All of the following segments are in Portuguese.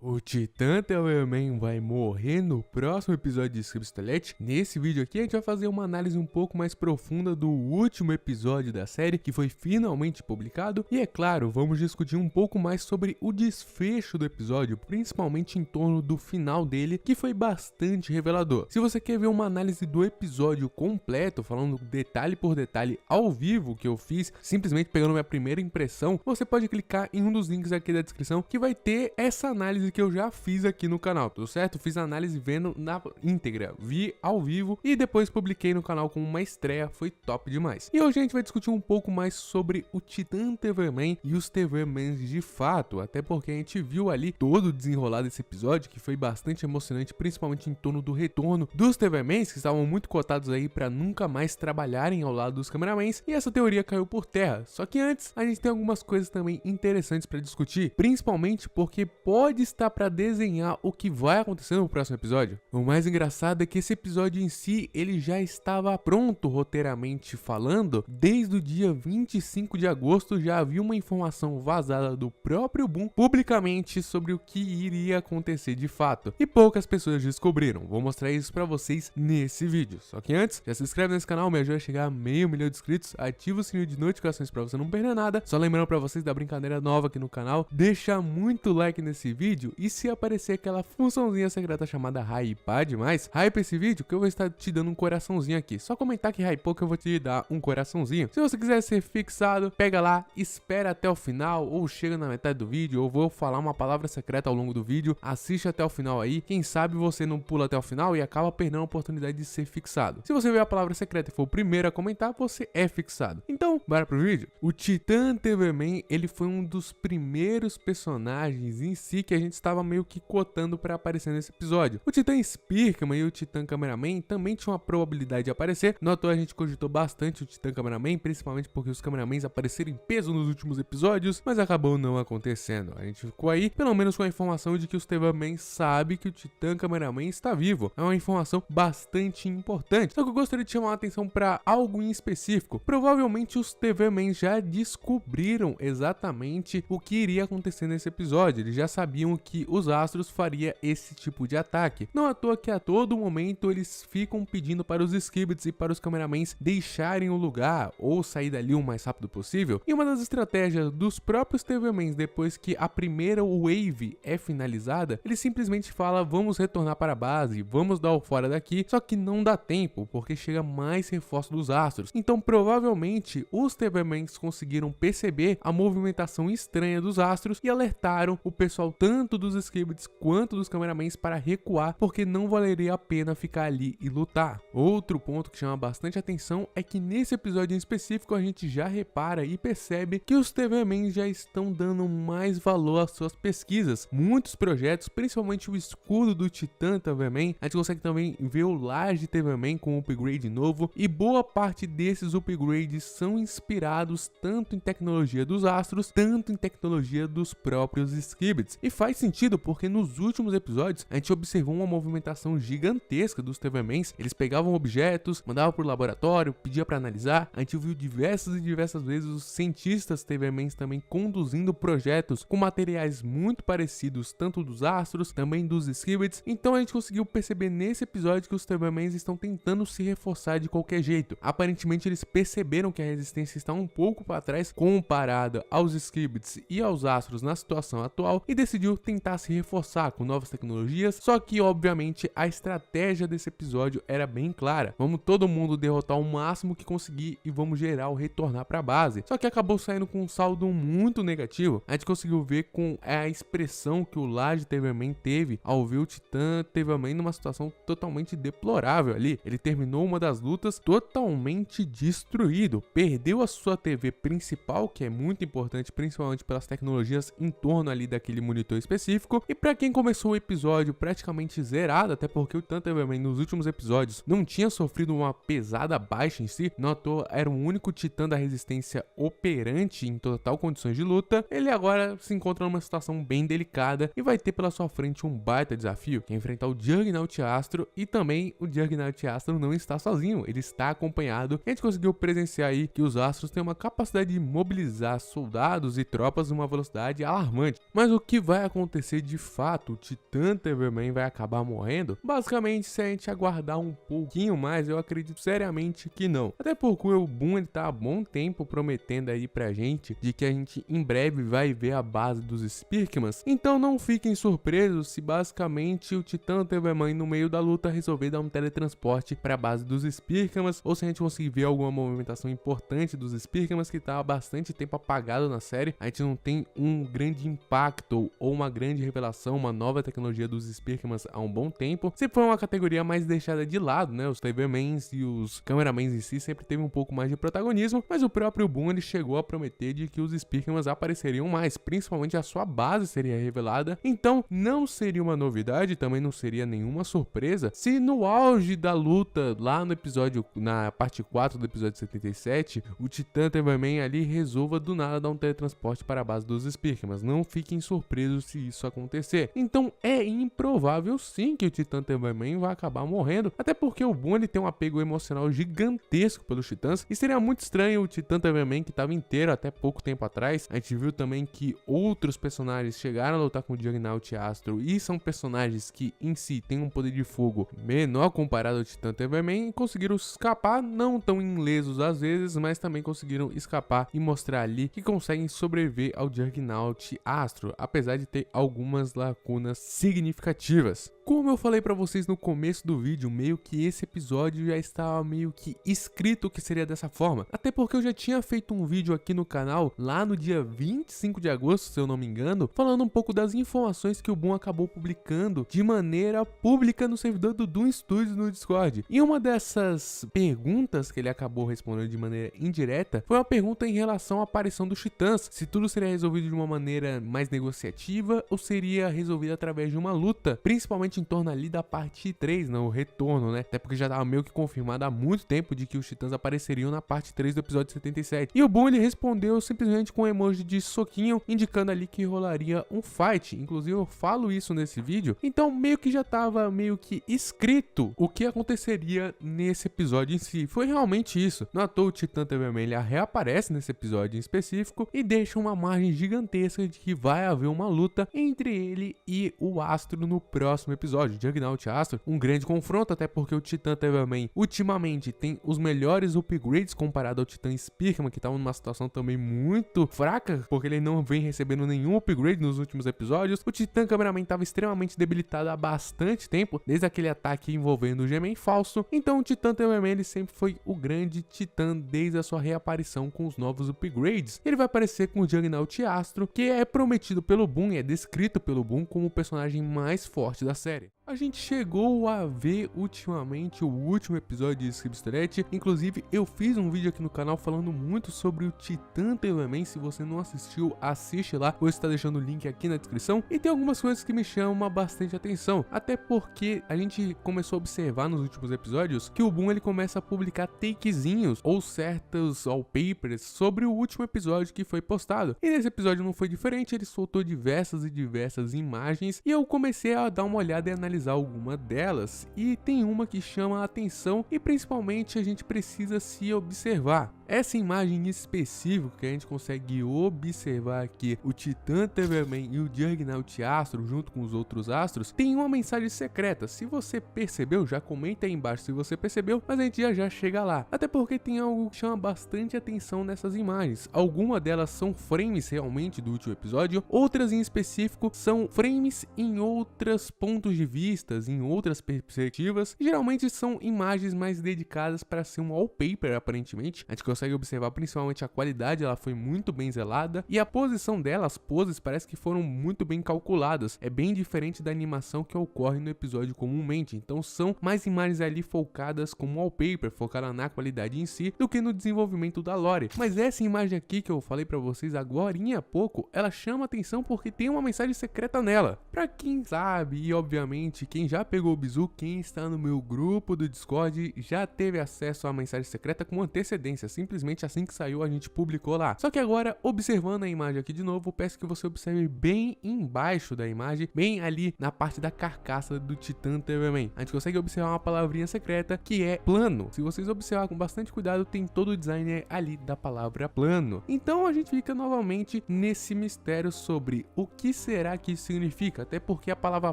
O Titã Teleman vai morrer no próximo episódio de Substellete. Nesse vídeo aqui a gente vai fazer uma análise um pouco mais profunda do último episódio da série, que foi finalmente publicado. E é claro, vamos discutir um pouco mais sobre o desfecho do episódio, principalmente em torno do final dele, que foi bastante revelador. Se você quer ver uma análise do episódio completo, falando detalhe por detalhe ao vivo que eu fiz, simplesmente pegando minha primeira impressão, você pode clicar em um dos links aqui da descrição que vai ter essa análise que eu já fiz aqui no canal, tudo certo? Fiz a análise vendo na íntegra, vi ao vivo e depois publiquei no canal com uma estreia, foi top demais. E hoje a gente vai discutir um pouco mais sobre o Titã TV-Man e os TV-Mans de fato, até porque a gente viu ali todo o desenrolar desse episódio, que foi bastante emocionante, principalmente em torno do retorno dos TV-Mans, que estavam muito cotados aí para nunca mais trabalharem ao lado dos cameramans, e essa teoria caiu por terra. Só que antes, a gente tem algumas coisas também interessantes para discutir, principalmente porque pode estar para desenhar o que vai acontecer no próximo episódio. O mais engraçado é que esse episódio em si, ele já estava pronto roteiramente falando. Desde o dia 25 de agosto já havia uma informação vazada do próprio Boom publicamente sobre o que iria acontecer de fato, e poucas pessoas descobriram. Vou mostrar isso para vocês nesse vídeo. Só que antes, já se inscreve nesse canal, me ajuda a chegar a 500 mil de inscritos, ativa o sininho de notificações para você não perder nada. Só lembrando para vocês da brincadeira nova aqui no canal, deixa muito like nesse vídeo, e se aparecer aquela funçãozinha secreta chamada hypar demais, hype esse vídeo que eu vou estar te dando um coraçãozinho aqui. Só comentar que hypou que eu vou te dar um coraçãozinho. Se você quiser ser fixado, pega lá, espera até o final, ou chega na metade do vídeo, ou vou falar uma palavra secreta ao longo do vídeo, assiste até o final aí. Quem sabe você não pula até o final e acaba perdendo a oportunidade de ser fixado. Se você ver a palavra secreta e for o primeiro a comentar, você é fixado. Então, bora pro vídeo. O Titã TV-Man, ele foi um dos primeiros personagens em si que a gente estava meio que cotando para aparecer nesse episódio. O Titã Spearman e o Titã Cameraman também tinham a probabilidade de aparecer. No ator a gente cogitou bastante o Titã Cameraman, principalmente porque os Cameramans apareceram em peso nos últimos episódios, mas acabou não acontecendo. A gente ficou aí, pelo menos com a informação de que os TV-Man sabem que o Titã Cameraman está vivo. É uma informação bastante importante. Só que eu gostaria de chamar a atenção para algo em específico. Provavelmente os TV-Man já descobriram exatamente o que iria acontecer nesse episódio. Eles já sabiam que os astros faria esse tipo de ataque. Não à toa que a todo momento eles ficam pedindo para os Skibits e para os Cameramans deixarem o lugar ou sair dali o mais rápido possível. E uma das estratégias dos próprios TV-Mans, depois que a primeira wave é finalizada, ele simplesmente fala: vamos retornar para a base, vamos dar o fora daqui. Só que não dá tempo, porque chega mais reforço dos astros. Então provavelmente os TV-Mans conseguiram perceber a movimentação estranha dos astros e alertaram o pessoal tanto dos Skibits quanto dos Cameramans para recuar, porque não valeria a pena ficar ali e lutar. Outro ponto que chama bastante atenção é que nesse episódio em específico a gente já repara e percebe que os TV-Mans já estão dando mais valor às suas pesquisas. Muitos projetos, principalmente o escudo do Titã TV-Man, a gente consegue também ver o Large TV-Man com um upgrade novo, e boa parte desses upgrades são inspirados tanto em tecnologia dos astros, tanto em tecnologia dos próprios Skibits. E faz sentido porque nos últimos episódios a gente observou uma movimentação gigantesca dos TV-Mans. Eles pegavam objetos, mandavam para o laboratório, pedia para analisar. A gente viu diversas e diversas vezes os cientistas TV-Mans também conduzindo projetos com materiais muito parecidos, tanto dos astros, também dos Skibits. Então a gente conseguiu perceber nesse episódio que os TV-Mans estão tentando se reforçar de qualquer jeito. Aparentemente eles perceberam que a resistência está um pouco para trás comparada aos Skibits e aos astros na situação atual, e decidiu tentar se reforçar com novas tecnologias. Só que obviamente a estratégia desse episódio era bem clara: vamos todo mundo derrotar o máximo que conseguir e vamos geral retornar para a base. Só que acabou saindo com um saldo muito negativo. A gente conseguiu ver com a expressão que o Large TV-Man teve ao ver o Titã TV-Man numa situação totalmente deplorável ali. Ele terminou uma das lutas totalmente destruído, perdeu a sua TV principal, que é muito importante principalmente pelas tecnologias em torno ali daquele monitor específico. E para quem começou o episódio praticamente zerado, até porque o Titã TV-Man nos últimos episódios não tinha sofrido uma pesada baixa em si, não à toa era o único Titã da resistência operante em total condições de luta, ele agora se encontra numa situação bem delicada e vai ter pela sua frente um baita desafio, que é enfrentar o Juggernaut Astro. E também o Juggernaut Astro não está sozinho, ele está acompanhado. A gente conseguiu presenciar aí que os astros têm uma capacidade de mobilizar soldados e tropas numa velocidade alarmante. Mas o que vai acontecer acontecer de fato, o Titã TV-Man vai acabar morrendo? Basicamente, se a gente aguardar um pouquinho mais, eu acredito seriamente que não. Até porque o Boom ele tá há bom tempo prometendo aí pra gente de que a gente em breve vai ver a base dos Spearkmans. Então não fiquem surpresos se basicamente o Titã TV-Man no meio da luta resolver dar um teletransporte para a base dos Spearkmans, ou se a gente conseguir ver alguma movimentação importante dos Spearkmans que tá há bastante tempo apagado na série, a gente não tem um grande impacto ou uma grande revelação, uma nova tecnologia dos Spearkmans há um bom tempo. Sempre foi uma categoria mais deixada de lado, né? Os TV-Mans e os Cameramans em si sempre teve um pouco mais de protagonismo, mas o próprio Boom ele chegou a prometer de que os Spearkmans apareceriam mais, principalmente a sua base seria revelada. Então não seria uma novidade, também não seria nenhuma surpresa se no auge da luta lá no episódio, na parte 4 do episódio 77, o Titã TV-Man ali resolva do nada dar um teletransporte para a base dos Spearkmans. Não fiquem surpresos se isso acontecer. Então é improvável sim que o Titã TV-Man vai acabar morrendo, até porque o Boom ele tem um apego emocional gigantesco pelos Titãs, e seria muito estranho o Titã TV-Man que estava inteiro até pouco tempo atrás. A gente viu também que outros personagens chegaram a lutar com o Juggernaut e Astro, e são personagens que em si têm um poder de fogo menor comparado ao Titã TV-Man, e conseguiram escapar, não tão ilesos às vezes, mas também conseguiram escapar e mostrar ali que conseguem sobreviver ao Juggernaut e Astro, apesar de ter algumas lacunas significativas. Como eu falei pra vocês no começo do vídeo, meio que esse episódio já estava meio que escrito que seria dessa forma. Até porque eu já tinha feito um vídeo aqui no canal, lá no dia 25 de agosto, se eu não me engano, falando um pouco das informações que o Boom acabou publicando de maneira pública no servidor do Doom Studios no Discord. E uma dessas perguntas que ele acabou respondendo de maneira indireta foi uma pergunta em relação à aparição dos Titãs, se tudo seria resolvido de uma maneira mais negociativa ou seria resolvido através de uma luta, principalmente em torno ali da parte 3, o retorno, né? Até porque já tava meio que confirmado há muito tempo de que os Titãs apareceriam na parte 3 do episódio 77. E o Boom ele respondeu simplesmente com um emoji de soquinho, indicando ali que rolaria um fight. Inclusive eu falo isso nesse vídeo, então meio que já tava meio que escrito o que aconteceria nesse episódio em si. Foi realmente isso. Não à toa o Titã TV-Man ele reaparece nesse episódio em específico e deixa uma margem gigantesca de que vai haver uma luta entre ele e o Astro no próximo episódio. Juggernaut e Astro, um grande confronto, até porque o Titã TV-Man ultimamente tem os melhores upgrades comparado ao Titã Spearkman, que tá numa situação também muito fraca, porque ele não vem recebendo nenhum upgrade nos últimos episódios. O Titã Cameraman tava extremamente debilitado há bastante tempo, desde aquele ataque envolvendo o Gemen falso. Então o Titã TV-Man ele sempre foi o grande Titã desde a sua reaparição com os novos upgrades. Ele vai aparecer com o Juggernaut e Astro, que é prometido pelo Boom e é descrito pelo Boom como o personagem mais forte da série. A gente chegou a ver ultimamente o último episódio de Skipstelet. Inclusive eu fiz um vídeo aqui no canal falando muito sobre o Titã TV-Man. Se você não assistiu, assiste lá, vou estar deixando o link aqui na descrição. E tem algumas coisas que me chamam bastante atenção, até porque a gente começou a observar nos últimos episódios que o Boom ele começa a publicar takezinhos ou certos wallpapers sobre o último episódio que foi postado. E nesse episódio não foi diferente, ele soltou diversas imagens e eu comecei a dar uma olhada e analisar alguma delas, e tem uma que chama a atenção e principalmente a gente precisa se observar. Essa imagem específica que a gente consegue observar aqui, o Titã TV-Man e o Juggernaut Astro junto com os outros astros, tem uma mensagem secreta. Se você percebeu, já comenta aí embaixo se você percebeu, mas a gente já chega lá. Até porque tem algo que chama bastante atenção nessas imagens. Algumas delas são frames realmente do último episódio, outras em específico são frames em outros pontos de vista, em outras perspectivas. Geralmente são imagens mais dedicadas para ser um wallpaper, aparentemente. A gente consegue observar principalmente a qualidade, ela foi muito bem zelada, e a posição dela, as poses, parece que foram muito bem calculadas. É bem diferente da animação que ocorre no episódio comumente, então são mais imagens ali focadas como wallpaper, focadas na qualidade em si, do que no desenvolvimento da lore. Mas essa imagem aqui que eu falei pra vocês agorinha há pouco, ela chama atenção porque tem uma mensagem secreta nela. Pra quem sabe, e obviamente quem já pegou o bizu, quem está no meu grupo do Discord, já teve acesso à mensagem secreta com antecedência. simplesmente assim que saiu a gente publicou lá. Só que agora, observando a imagem aqui de novo, peço que você observe bem embaixo da imagem, bem ali na parte da carcaça do Titã Terrierman. A gente consegue observar uma palavrinha secreta que é plano. Se vocês observar com bastante cuidado, tem todo o design ali da palavra plano. Então a gente fica novamente nesse mistério sobre o que será que isso significa, até porque a palavra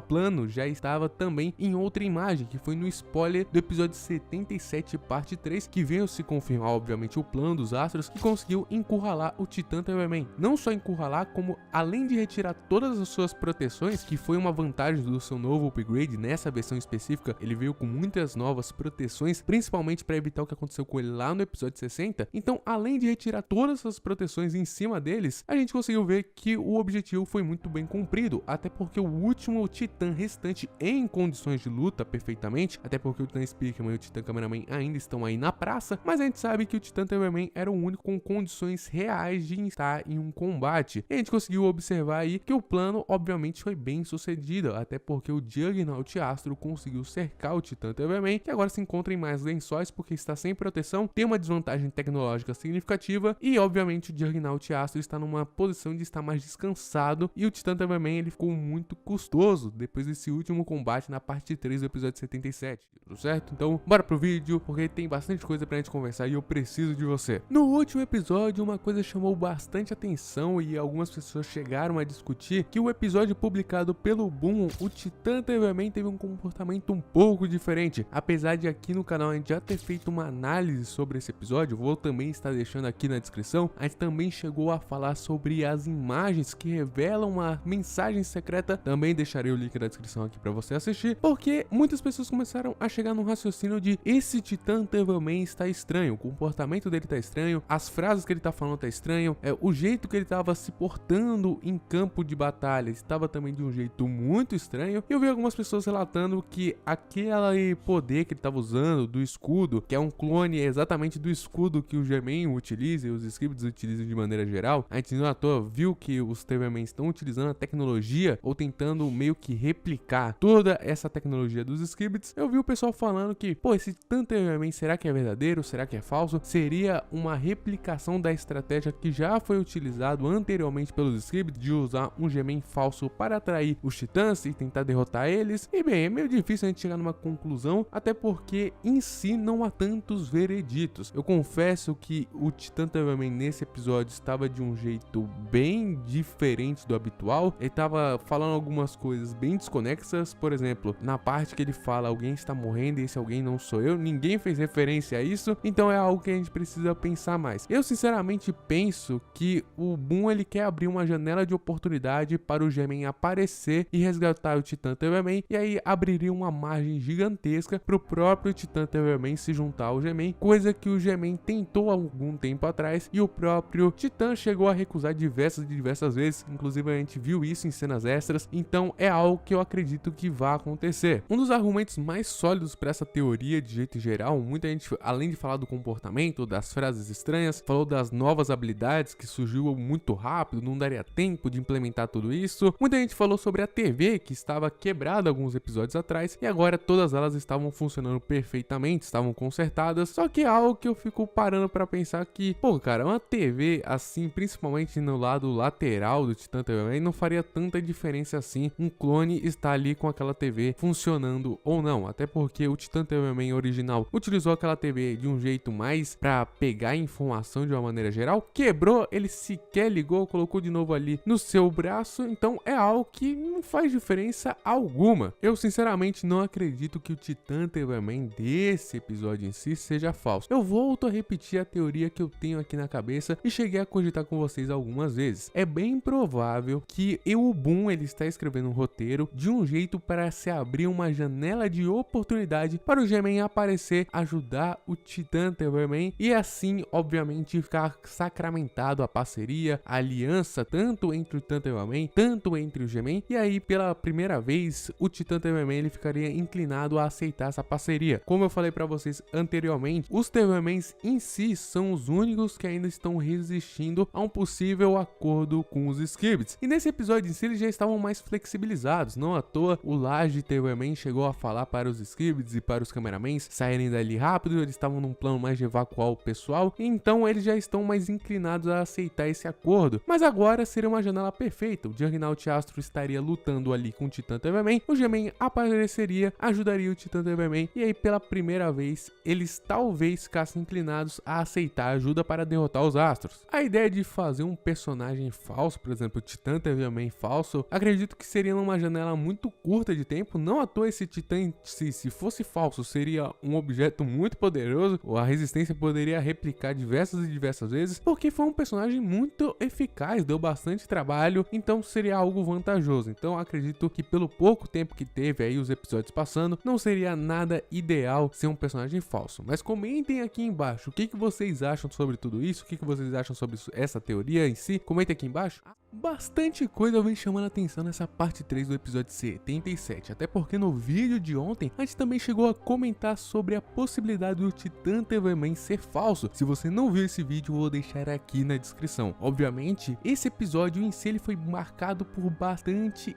plano já estava também em outra imagem, que foi no spoiler do episódio 77 parte 3, que veio se confirmar obviamente o plano dos astros, que conseguiu encurralar o Titã Terrierman. Não só encurralar, como além de retirar todas as suas proteções, que foi uma vantagem do seu novo upgrade nessa versão específica, ele veio com muitas novas proteções, principalmente para evitar o que aconteceu com ele lá no episódio 60. Então, além de retirar todas as proteções em cima deles, a gente conseguiu ver que o objetivo foi muito bem cumprido, até porque o último Titã restante em condições de luta perfeitamente, até porque o Titã Speakerman e o Titã Cameraman ainda estão aí na praça, mas a gente sabe que o Titã Terrierman era o único com condições reais de estar em um combate. E a gente conseguiu observar aí que o plano obviamente foi bem sucedido, até porque o Juggernaut Astro conseguiu cercar o Titã Terrierman, que agora se encontra em mais lençóis porque está sem proteção, tem uma desvantagem tecnológica significativa e obviamente o Juggernaut Astro está numa posição de estar mais descansado e o Titã Terrierman ele ficou muito custoso depois desse último combate na parte 3 do episódio 77, tudo certo? Então bora pro vídeo porque tem bastante coisa pra gente conversar e eu preciso de você. No último episódio uma coisa chamou bastante atenção e algumas pessoas chegaram a discutir que o episódio publicado pelo Boom, o Titã Terrierman teve um comportamento um pouco diferente. Apesar de aqui no canal a gente já ter feito uma análise sobre esse episódio, vou também estar deixando aqui na descrição, a gente também chegou a falar sobre as imagens que revelam uma mensagem secreta, também deixarei o link na descrição aqui pra você assistir, porque muitas pessoas começaram a chegar no raciocínio de esse Titã Terrierman está estranho, o comportamento dele tá estranho, as frases que ele tá falando tá estranho, o jeito que ele tava se portando em campo de batalha estava também de um jeito muito estranho, e eu vi algumas pessoas relatando que aquele poder que ele estava usando do escudo, que é um clone exatamente do escudo que o G-Man utiliza e os Scribds utilizam de maneira geral, a gente não à toa viu que os Terrierman estão utilizando a tecnologia ou tentando meio que replicar toda essa tecnologia dos Scribds. Eu vi o pessoal falando que, pô, esse Terrierman será que é verdadeiro, será que é falso? Seria uma replicação da estratégia que já foi utilizado anteriormente pelos Scribds de usar um G-Man falso para atrair os titãs e tentar derrotar eles. E bem, é meio difícil a gente chegar numa conclusão, até porque em si não há tantos vereditos. Eu confesso que o Titã Terrierman nesse episódio estava de um jeito bem diferente do habitual. Ele estava falando algumas coisas bem desconexas, por exemplo, na parte que ele fala alguém está morrendo e esse alguém não sou eu, ninguém fez referência a isso, então é algo que a gente precisa pensar mais. Eu sinceramente penso que o Boom ele quer abrir uma janela de oportunidade para o G-Man aparecer e resgatar o Titã Terrierman, e aí abriria uma margem gigantesca para o próprio Titã Terrierman se juntar ao G-Man, coisa que o G-Man tentou há algum tempo atrás e o próprio Titã chegou a recusar diversas vezes, inclusive a gente viu isso em cenas extras, então é algo que eu acredito que vai acontecer. Um dos argumentos mais sólidos para essa teoria de jeito geral, muita gente, além de falar do comportamento, das frases estranhas, falou das novas habilidades que surgiu muito rápido, não daria tempo de implementar tudo isso. Muita gente falou sobre a TV que estava quebrada alguns episódios atrás e agora todas elas estavam funcionando perfeitamente, estavam consertadas, só que é algo que eu fico parando para pensar que, pô, cara, uma TV assim, principalmente no lado lateral do Titã Terrierman, não faria tanta diferença assim um clone estar ali com aquela TV funcionando ou não, até porque o Titã Terrierman original utilizou aquela TV de um jeito mais para pegar informação de uma maneira geral, quebrou, ele sequer ligou, colocou de novo ali no seu braço, então é algo que não faz diferença alguma. Eu sinceramente não acredito que o Titã Terrierman desse episódio em si seja falso. Eu volto a repetir a teoria que eu tenho aqui na cabeça e cheguei a cogitar com vocês algumas vezes. É bem provável que o Boom ele está escrevendo um roteiro de um jeito para se abrir uma janela de oportunidade para o G-Man aparecer, ajudar o Titã Terrierman e assim, obviamente, ficar sacramentado a parceria, a aliança tanto entre o Titã Terrierman, tanto entre o G-Man, e aí pela primeira vez o Titã Terrierman ele ficaria inclinado a aceitar essa parceria. Como eu falei para vocês anteriormente, os Terriermans em si são os únicos que ainda estão resistindo a um possível acordo com os Scribds. E nesse episódio em si eles já estavam mais flexibilizados, não à toa o Laje Terrierman chegou a falar para os Scribds e para os Cameramans saírem dali rápido, eles estavam num plano mais de evacuar o pessoal, então eles já estão mais inclinados a aceitar esse acordo. Mas agora seria uma janela perfeita, o Juggernaut Astro estaria lutando ali com o Titã TV-Man, o G-Man apareceria, ajudaria o Titã TV-Man, e aí pela primeira vez eles talvez ficassem inclinados a aceitar ajuda para derrotar os Astros. A ideia de fazer um personagem falso, por exemplo, o Titã TV-Man falso, acredito que seria numa janela muito curta de tempo. Não à toa esse Titã, se fosse falso, seria um objeto muito poderoso, ou a resistência poderia replicar diversas e diversas vezes, porque foi um personagem muito eficaz, deu bastante trabalho, então seria algo vantajoso. Então acredito que pelo pouco tempo que teve aí os episódios passando, não seria nada ideal ser um personagem falso. Mas comentem aqui embaixo o que vocês acham sobre tudo isso, o que vocês acham sobre essa teoria em si, comentem aqui embaixo. Bastante coisa vem chamando a atenção nessa parte 3 do episódio 77, até porque no vídeo de ontem a gente também chegou a comentar sobre a possibilidade do Titã TV-Man ser falso. Se você não viu esse vídeo, eu vou deixar aqui na descrição. Obviamente, esse episódio em si ele foi marcado por bastante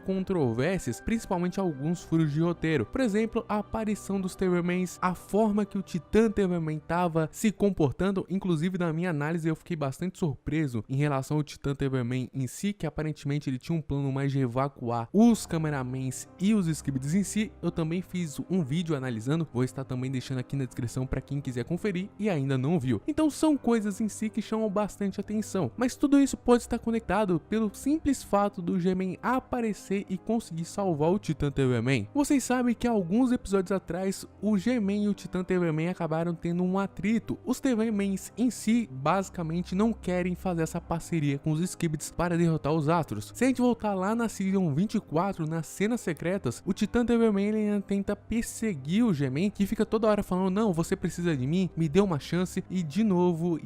controvérsias, principalmente alguns furos de roteiro. Por exemplo, a aparição dos TV-Mans, a forma que o Titã TV-Man estava se comportando, inclusive na minha análise eu fiquei bastante surpreso em relação ao Titã TV-Man em si, que aparentemente ele tinha um plano mais de evacuar os cameramans e os Skibidis em si. Eu também fiz um vídeo analisando, vou estar também deixando aqui na descrição para quem quiser conferir e ainda não viu. Então são coisas em si que chamam bastante atenção, mas tudo isso pode estar conectado pelo simples fato do G-Man aparecer e conseguir salvar o Titã TV-Man. Vocês sabem que alguns episódios atrás o G-Man e o Titã TV-Man acabaram tendo um atrito. Os TV-Mans em si basicamente não querem fazer essa parceria com os Skibidis para derrotar os Astros. Se a gente voltar lá na Season 24, nas cenas secretas, o Titã TV-Man ainda tenta perseguir o G-Man, que fica toda hora falando: não, você precisa de mim, me dê uma chance, e de novo,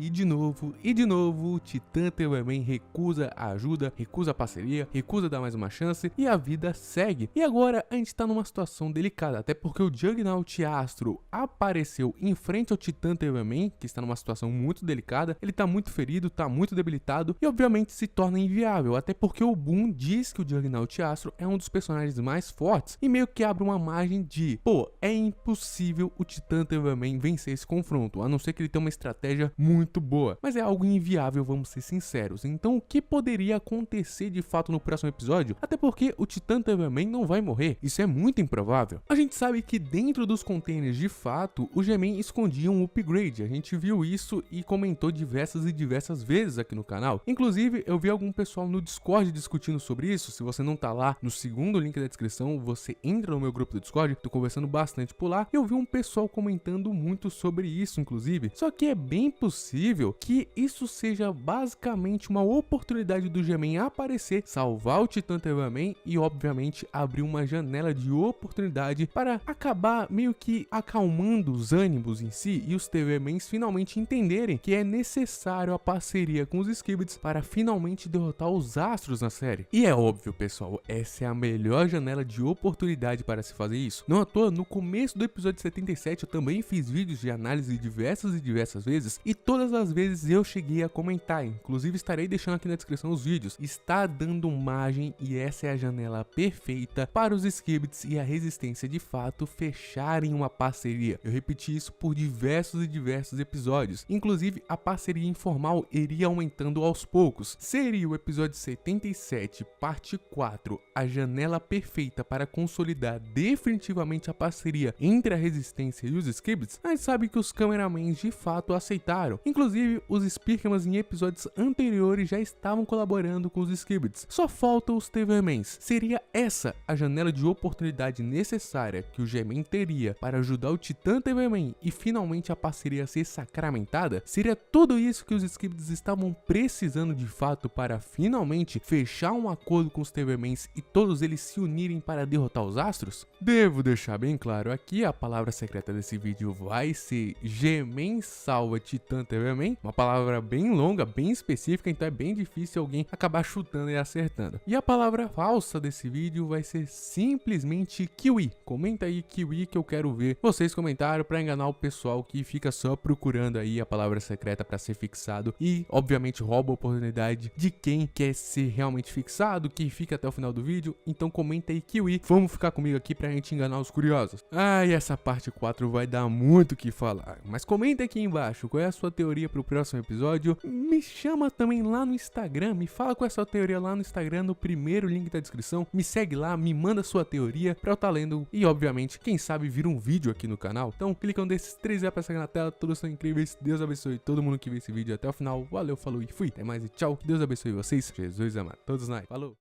o Titã TV-Man recusa a ajuda, recusa a parceria, recusa dar mais uma chance, e a vida segue. E agora a gente tá numa situação delicada, até porque o Juggernaut Astro apareceu em frente ao Titã TV-Man, que está numa situação muito delicada, ele tá muito ferido, tá muito debilitado, e obviamente se torna inviável, até porque o Boom diz que o Juggernaut Astro é um dos personagens mais fortes, e meio que abre uma margem de, pô, é impossível o Titã TV-Man vencer esse confronto, a não ser que ele tenha uma estratégia muito boa, mas é algo inviável, vamos ser sinceros. Então o que poderia acontecer de fato no próximo episódio? Até porque o Titã TV-Man não vai morrer, isso é muito improvável. A gente sabe que dentro dos containers de fato, o G-Man escondia um upgrade, a gente viu isso e comentou diversas e diversas vezes aqui no canal. Inclusive eu vi algum pessoal no Discord discutindo sobre isso. Se você não tá lá, no segundo link da descrição você entra no meu grupo do Discord, tô conversando bastante por lá. Eu vi um pessoal comentando muito sobre isso inclusive, só que é bem possível que isso seja basicamente uma oportunidade do G-Man aparecer, salvar o Titã TV-Man e obviamente abrir uma janela de oportunidade para acabar meio que acalmando os ânimos em si e os TV-Mans finalmente entenderem que é necessário a parceria com os Skibidis para finalmente derrotar os Astros na série. E é óbvio, pessoal, essa é a melhor janela de oportunidade para se fazer isso. Não à toa, no começo do episódio 77 eu também fiz vídeos de análise diversas e diversas vezes, e todas as vezes eu cheguei a comentar, inclusive estarei deixando aqui na descrição os vídeos. Está dando margem e essa é a janela perfeita para os Skibidis e a resistência de fato fecharem uma parceria. Eu repeti isso por diversos e diversos episódios, inclusive a parceria informal iria aumentando aos poucos. Seria o episódio 77, parte 4, a janela perfeita para consolidar definitivamente a parceria entre a resistência e os Skibidis. A gente sabe que os cameramans de fato aceitaram, inclusive os Spearmans em episódios anteriores já estavam colaborando com os Skibidis, só faltam os TV-Mans. Seria essa a janela de oportunidade necessária que o G-Man teria para ajudar o Titã TV-Man e finalmente a parceria ser sacramentada? Seria tudo isso que os Skibidis estavam precisando de fato para finalmente fechar um acordo com os TV-Mans e todos eles se unirem para derrotar os Astros? Devo deixar bem claro aqui, a palavra secreta desse vídeo vai ser G-Man salva Titã TV-Man, uma palavra bem longa, bem específica, então é bem difícil alguém acabar chutando e acertando. E a palavra falsa desse vídeo vai ser simplesmente Kiwi. Comenta aí Kiwi que eu quero ver vocês comentaram para enganar o pessoal que fica só procurando aí a palavra secreta para ser fixado e obviamente rouba a oportunidade mentalidade de quem quer ser realmente fixado, quem fica até o final do vídeo. Então comenta aí, Kiwi, vamos ficar comigo aqui pra gente enganar os curiosos. Ah, e essa parte 4 vai dar muito o que falar, mas comenta aqui embaixo qual é a sua teoria pro próximo episódio. Me chama também lá no Instagram, me fala qual é a sua teoria lá no Instagram, no primeiro link da descrição. Me segue lá, me manda sua teoria pra eu estar lendo e, obviamente, quem sabe vira um vídeo aqui no canal. Então clica um desses 3 pra sair na tela, todos são incríveis. Deus abençoe todo mundo que viu esse vídeo até o final. Valeu, falou e fui. Até mais e tchau. Que Deus abençoe vocês. Jesus ama todos nós. Falou.